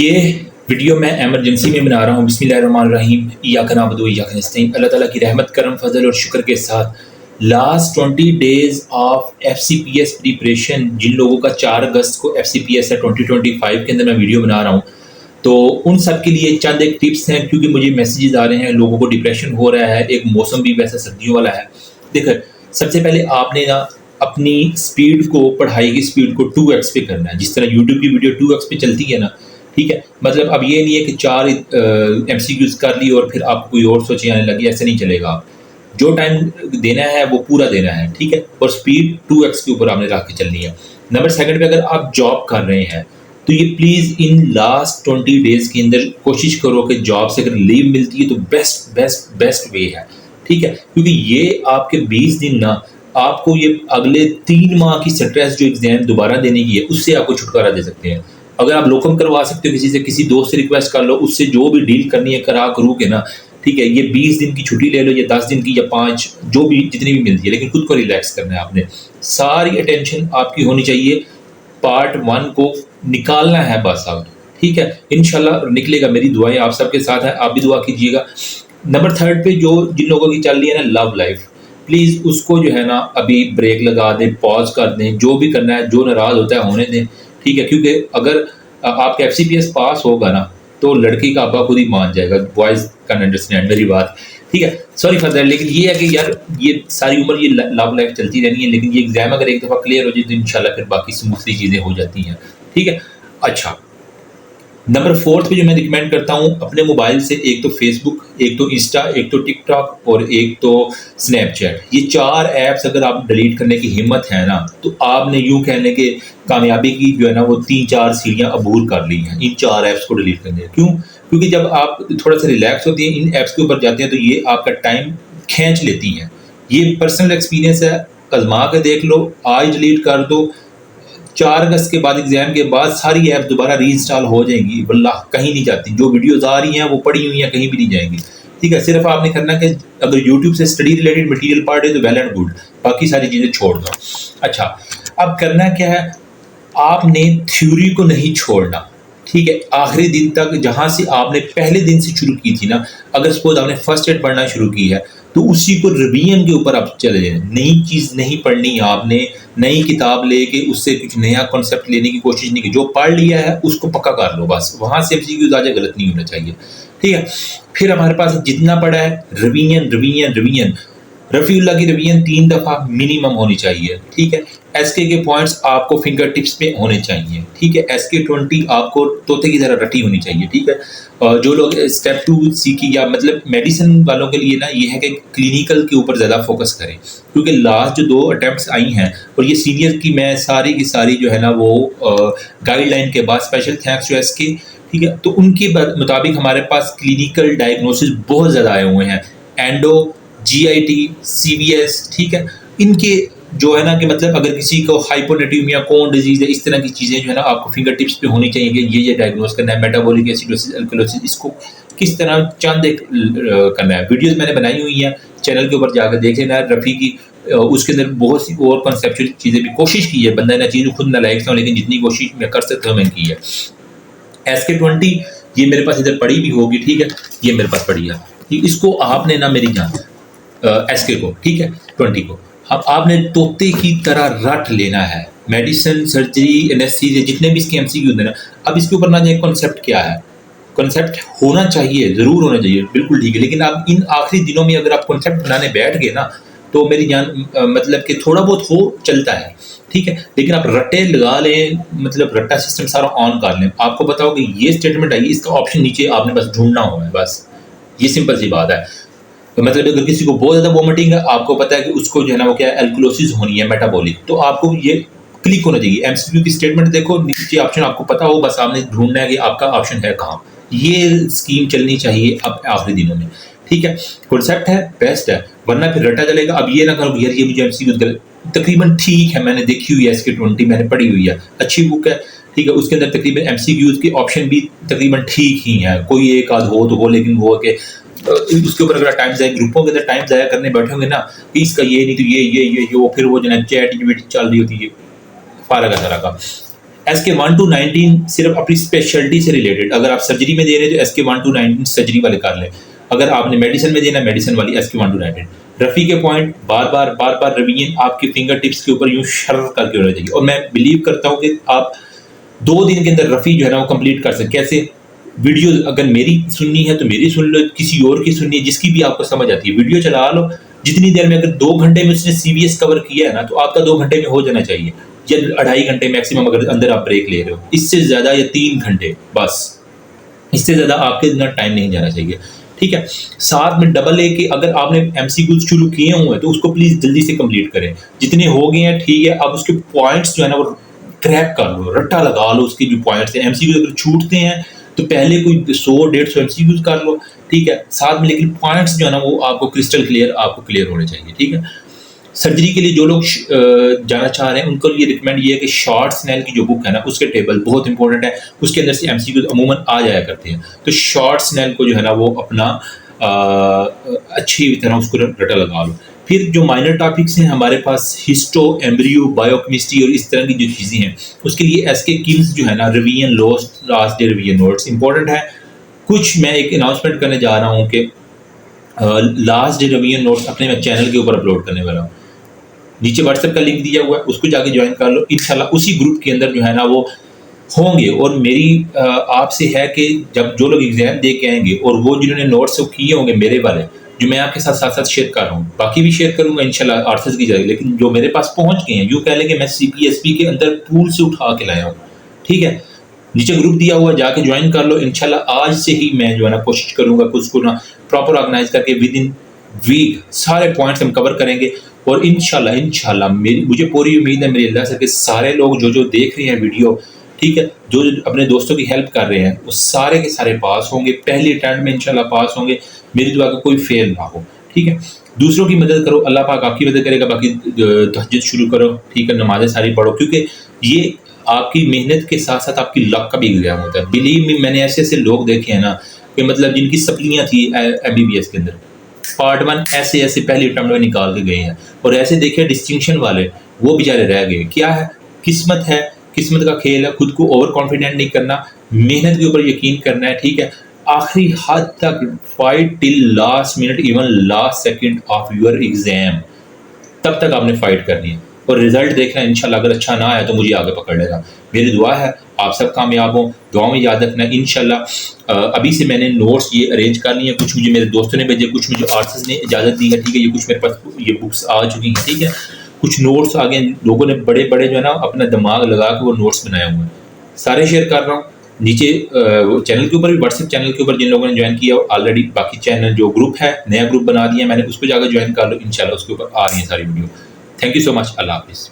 ये वीडियो मैं एमरजेंसी में बना रहा हूँ। बिस्मिल्लाहिर्रहमानिर्रहीम, इय्याका नअबुदु व इय्याका नस्तईन। अल्लाह ताला की रहमत, करम, फजल और शुक्र के साथ last 20 days of FCPS preparation, जिन लोगों का 4 अगस्त को एफसीपीएस है 2025 के अंदर मैं वीडियो बना रहा हूँ, तो उन सब के लिए चंद एक टिप्स हैं, क्योंकि मुझे मैसेजेस आ रहे हैं, लोगों को डिप्रेशन हो रहा है, एक मौसम भी वैसा सर्दियों वाला है। देखिए, सबसे पहले आपने ना अपनी स्पीड को, पढ़ाई की स्पीड को 2x पे करना है। जिस तरह यूट्यूब की वीडियो 2x पे चलती है ना, ठीक है। मतलब अब ये नहीं है कि 4 एमसीक्यूज कर ली और फिर आपको कोई और सोचें आने लगी, ऐसे नहीं चलेगा। जो टाइम देना है वो पूरा देना है, ठीक है। और स्पीड 2x के ऊपर आपने रख के चलनी है। नंबर सेकंड पे, अगर आप जॉब कर रहे हैं तो ये प्लीज़ इन लास्ट 20 डेज़ के अंदर कोशिश करो कि जॉब से अगर लीव मिलती है तो बेस्ट बेस्ट बेस्ट वे है, ठीक है। क्योंकि ये आपके 20 दिन ना, आपको ये अगले 3 माह की स्ट्रेस जो एग्जाम दोबारा देने की है उससे आपको छुटकारा दे सकते हैं। अगर आप लोकम करवा सकते हो किसी से, किसी दोस्त से रिक्वेस्ट कर लो, उससे जो भी डील करनी है करा करू के ना, ठीक है। ये 20 दिन की छुट्टी ले लो या 10 दिन की या 5, जो भी जितनी भी मिलती है, लेकिन खुद को रिलैक्स करना है आपने। सारी अटेंशन आपकी होनी चाहिए, पार्ट 1 को निकालना है बस अब, ठीक है। इंशाल्लाह निकलेगा, मेरी दुआएं आप सबके साथ है, आप भी दुआ कीजिएगा। नंबर थर्ड पे, जो जिन लोगों की चल रही है ना लव लाइफ, प्लीज़ उसको जो है ना अभी ब्रेक लगा दें, पॉज कर दें, जो भी करना है, जो नाराज़ होता है होने दें, ठीक है। क्योंकि अगर आपका एफसीपीएस पास होगा ना तो लड़की का अब्बा खुद ही मान जाएगा। बॉयज़ कैन अंडरस्टैंड मेरी बात, ठीक है। Sorry for that. लेकिन ये है कि यार ये सारी उम्र ये लव लाइफ चलती रहनी है, लेकिन ये एग्जाम अगर एक दफ़ा क्लियर हो जाए तो इंशाल्लाह फिर बाकी स्मूथली चीज़ें हो जाती हैं, ठीक है। अच्छा, नंबर 4 पे जो मैं रिकमेंड करता हूँ, अपने मोबाइल से एक तो फेसबुक, एक तो इंस्टा, एक तो टिकटॉक और एक तो स्नैपचैट, ये 4 ऐप्स अगर आप डिलीट करने की हिम्मत है ना, तो आपने यूँ कहने के कामयाबी की जो है ना वो 3-4 सीढ़ियाँ अबूर कर ली हैं इन 4 ऐप्स को डिलीट करने। क्यों? क्योंकि जब आप थोड़ा सा रिलैक्स होती हैं, इन ऐप्स के ऊपर जाते हैं, तो ये आपका टाइम खींच लेती हैं। ये पर्सनल एक्सपीरियंस है, आजमा के देख लो। आज डिलीट कर दो, 4 अगस्त के बाद, एग्जाम के बाद सारी ऐप दोबारा रीइंस्टॉल हो जाएंगी, वल्लाह कहीं नहीं जाती। जो वीडियोज़ आ रही हैं वो पड़ी हुई हैं, कहीं भी नहीं जाएंगी, ठीक है। सिर्फ आपने करना कि अगर यूट्यूब से स्टडी रिलेटेड मटेरियल पार्ट है तो वेल एंड गुड, बाकी सारी चीज़ें छोड़ दो। अच्छा, अब करना क्या है, आपने थ्योरी को नहीं छोड़ना, ठीक है। आखिरी दिन तक, जहाँ से आपने पहले दिन से शुरू की थी ना, अगर सपोज आपने फर्स्ट एड पढ़ना शुरू की है तो उसी को रिवीजन के ऊपर आप चले जाएं। नई चीज़ नहीं पढ़नी आपने, नई किताब लेके उससे कुछ नया कॉन्सेप्ट लेने की कोशिश नहीं की। जो पढ़ लिया है उसको पक्का कर लो बस, वहाँ से एमसीक्यू ज़्यादा गलत नहीं होना चाहिए, ठीक है। फिर हमारे पास जितना पड़ा है, रिवीजन रिवीजन रिवीजन, रफ़ीउल्लाह की रिवीजन 3 दफ़ा मिनिमम होनी चाहिए, ठीक है। एसके के पॉइंट्स आपको फिंगर टिप्स पे होने चाहिए, ठीक है। एसके 20 आपको तोते की तरह रटी होनी चाहिए, ठीक है। जो लोग स्टेप 2 सीखी, या मतलब मेडिसिन वालों के लिए ना ये है कि क्लिनिकल के ऊपर ज़्यादा फोकस करें, क्योंकि लास्ट जो 2 अटैम्प्ट्स आई हैं, और ये सीनियर की मैं सारी की सारी जो है ना वो गाइडलाइन के बाद, स्पेशल थैंक्स टू एसके, ठीक है। तो उनके मुताबिक हमारे पास क्लिनिकल डायग्नोसिस बहुत ज़्यादा आए हुए हैं, एंडो, जीआईटी, सीवीएस, ठीक है। इनके जो है ना कि मतलब अगर किसी को हाइपोनेट्रीमिया, कोन डिजीज है, इस तरह की चीज़ें जो है ना आपको फिंगर टिप्स पे होनी चाहिए कि ये डायग्नोस करना है। मेटाबॉलिक एसिडोसिस, अल्कलोसिस, इसको किस तरह चंद एक करना है। वीडियोस मैंने बनाई हुई हैं, चैनल के ऊपर जाकर देख लेना। रफ़ी की उसके अंदर बहुत सी और कॉन्सेप्चुअल चीज़ें भी कोशिश की है, बंदा ना चीज़ खुद ना लाइक था, लेकिन जितनी कोशिश मैं कर सकता हूँ मैंने की है। एसके 20 ये मेरे पास इधर पड़ी भी होगी, ठीक है। ये मेरे पास पड़ी है, इसको आपने ना मेरी जान, एसके को, ठीक है, 20 को अब आपने तोते की तरह रट लेना है। मेडिसिन, सर्जरी, एनेस्थीसिया, जितने भी इसके एमसीक्यू देना। अब इसके ऊपर ना जाए कॉन्सेप्ट क्या है, कॉन्सेप्ट होना चाहिए, ज़रूर होना चाहिए, बिल्कुल ठीक है। लेकिन आप इन आखिरी दिनों में अगर आप कॉन्सेप्ट बनाने बैठ गए ना, तो मेरी जान मतलब कि थोड़ा बहुत हो चलता है, ठीक है। लेकिन आप रट्टे लगा लें, मतलब रट्टा सिस्टम सारा ऑन कर लें। आपको बताओ कि ये स्टेटमेंट आई, इसका ऑप्शन नीचे आपने बस ढूंढना होगा, बस ये सिंपल सी बात है। तो मतलब अगर किसी को बहुत ज़्यादा वोमिटिंग है, आपको पता है कि उसको जो है ना वो क्या है, एल्कलोसिस होनी है, मेटाबॉलिक, तो आपको ये क्लिक होना चाहिए। एमसीक्यू की स्टेटमेंट देखो, नीचे ऑप्शन आपको पता हो, बस आपने ढूंढना है कि आपका ऑप्शन है कहाँ। ये स्कीम चलनी चाहिए अब आखिरी दिनों में, ठीक है। कॉन्सेप्ट है, बेस्ट है, वरना फिर रटा चलेगा। अब ये ना करो यार ये मुझे एमसीक्यू तकरीबन ठीक है, मैंने देखी हुई है एसके 20, मैंने पढ़ी हुई है, अच्छी बुक है, ठीक है। उसके अंदर तकरीबन एमसीक्यूज के ऑप्शन भी तकरीबन ठीक ही हैं, कोई एक आध हो तो हो, लेकिन वो कि उसके ऊपर अगर टाइम ज़ाया, ग्रुपों के अंदर टाइम ज़ाया करने बैठे होंगे ना, कि इसका ये नहीं तो ये वो फिर वो जो है चैट जीपीटी चल रही होती है, फारग है सारा का। SK1 to 19 सिर्फ अपनी स्पेशलिटी से रिलेटेड, अगर आप सर्जरी में दे रहे हैं तो SK1 to 19 सर्जरी वाले कर लें, अगर आपने मेडिसिन में देना मेडिसिन वाली SK1 to 19। रफ़ी के पॉइंट बार बार रिवीजन आपके फिंगर टिप्स के ऊपर यूँ शर करके होना चाहिए, और मैं बिलीव करता हूँ कि आप 2 दिन के अंदर रफ़ी जो है ना वो कंप्लीट कर सकते। कैसे? वीडियो अगर मेरी सुननी है तो मेरी सुन लो, किसी और की सुननी है, जिसकी भी आपको समझ आती है वीडियो चला लो। जितनी देर में, अगर 2 घंटे में उसने CVS कवर किया है ना तो आपका 2 घंटे में हो जाना चाहिए, या 2.5 घंटे मैक्सिमम अगर अंदर आप ब्रेक ले रहे हो। इससे ज़्यादा या 3 घंटे बस, इससे ज़्यादा आपके इतना टाइम नहीं जाना चाहिए, ठीक है। साथ में डबल ए के अगर आपने MCQs शुरू किए हुए हैं तो उसको प्लीज़ जल्दी से कंप्लीट करें। जितने हो गए हैं ठीक है, अब उसके पॉइंट्स जो है ना वो क्रैक कर लो, रट्टा लगा लो उसके जो पॉइंट्स हैं। MCQ अगर छूटते हैं तो पहले कोई 100-150 MCQs कर लो, ठीक है, साथ में, लेकिन पॉइंट्स जो है ना वो आपको क्रिस्टल क्लियर आपको क्लियर होने चाहिए, ठीक है। सर्जरी के लिए जो लोग जाना चाह रहे हैं उनको लिए रिकमेंड ये है कि शॉर्ट स्नेल की जो बुक है ना उसके टेबल बहुत इंपॉर्टेंट है, उसके अंदर से MCQ अमूमन आ जाया करते हैं, तो शॉर्ट स्नेल को जो है ना वो अपना अच्छी तरह उसको रटा लगा लो। फिर जो माइनर टॉपिक्स हैं हमारे पास, हिस्टो, एम्ब्रियो, बायोकेमिस्ट्री और इस तरह की जो चीज़ें हैं, उसके लिए SK किम्स जो है ना revision last day revision notes important है। कुछ मैं एक अनाउंसमेंट करने जा रहा हूँ कि लास्ट डे रिवीजन नोट्स अपने मैं चैनल के ऊपर अपलोड करने वाला हूँ। नीचे WhatsApp का लिंक दिया हुआ है, उसको जाके ज्वाइन कर लो। इंशाल्लाह उसी ग्रुप के अंदर जो है ना वो होंगे, और मेरी आपसे है कि जब जो लोग एग्जाम दे के आएंगे और वो जिन्होंने नोट्स किए होंगे मेरे वाले, जो मैं आपके साथ साथ शेयर कर रहा हूँ, बाकी भी शेयर करूंगा इंशाल्लाह आर्ट्स की जाएगी, लेकिन जो मेरे पास पहुंच गए हैं, यूँ कह लें कि मैं CPSP के अंदर पूल से उठा के लाया हूँ, ठीक है। नीचे ग्रुप दिया हुआ, जाके ज्वाइन कर लो। इंशाल्लाह आज से ही मैं जो है ना कोशिश करूंगा कि उसको ना प्रॉपर ऑर्गेनाइज करके विद इन वीक सारे पॉइंट्स हम कवर करेंगे, और इंशाल्लाह मुझे पूरी उम्मीद है मेरे अल्लाह से कि सारे लोग जो देख रहे हैं वीडियो, ठीक है, जो अपने दोस्तों की हेल्प कर रहे हैं, वो सारे के सारे पास होंगे, पहले अटेम्प्ट में इंशाल्लाह पास होंगे। मेरी दुआ का कोई फेल ना हो, ठीक है। दूसरों की मदद करो, अल्लाह पाक आपकी मदद करेगा। बाकी तहज्जुद शुरू करो, ठीक है, नमाज़ें सारी पढ़ो, क्योंकि ये आपकी मेहनत के साथ साथ आपकी लक का भी एग्जाम होता है। बिलीव मी, मैंने ऐसे लोग देखे हैं ना कि मतलब जिनकी सप्लियाँ थी MBBS के अंदर, पार्ट 1 ऐसे पहले अटेम्प्ट में निकाल के गए हैं, और ऐसे देखे डिस्टिंक्शन वाले, वो बेचारे रह गए। क्या है? किस्मत है, किस्मत का खेल है। खुद को ओवर कॉन्फिडेंट नहीं करना, मेहनत के ऊपर यकीन करना है, ठीक है। आखिरी हद तक fight till last minute, even last second of your exam, तब तक आपने फाइट करनी है, और रिजल्ट देखना इंशाल्लाह। अगर अच्छा ना आया तो मुझे आगे पकड़ लेना। मेरी दुआ है आप सब कामयाब हों, दुआ में याद रखना इंशाल्लाह। अभी से मैंने नोट्स ये अरेंज कर लिए हैं, कुछ मुझे मेरे दोस्तों ने भेजे, कुछ मुझे आर्ट्स ने इजाज़त दी है, ठीक है। ये कुछ मेरे पास ये बुक्स आ चुकी हैं, ठीक है। कुछ नोट्स आ गए, लोगों ने बड़े जो है ना अपना दिमाग लगा के वो नोट्स बनाए हुए हैं, सारे शेयर कर रहा हूँ। नीचे चैनल के ऊपर भी, WhatsApp चैनल के ऊपर जिन लोगों ने ज्वाइन किया ऑलरेडी, बाकी चैनल जो ग्रुप है, नया ग्रुप बना दिया मैंने, उसको जाकर ज्वाइन कर लो, इंशाल्लाह उसके ऊपर आ रही है सारी video. Thank you so much, अल्लाह हाफिज़।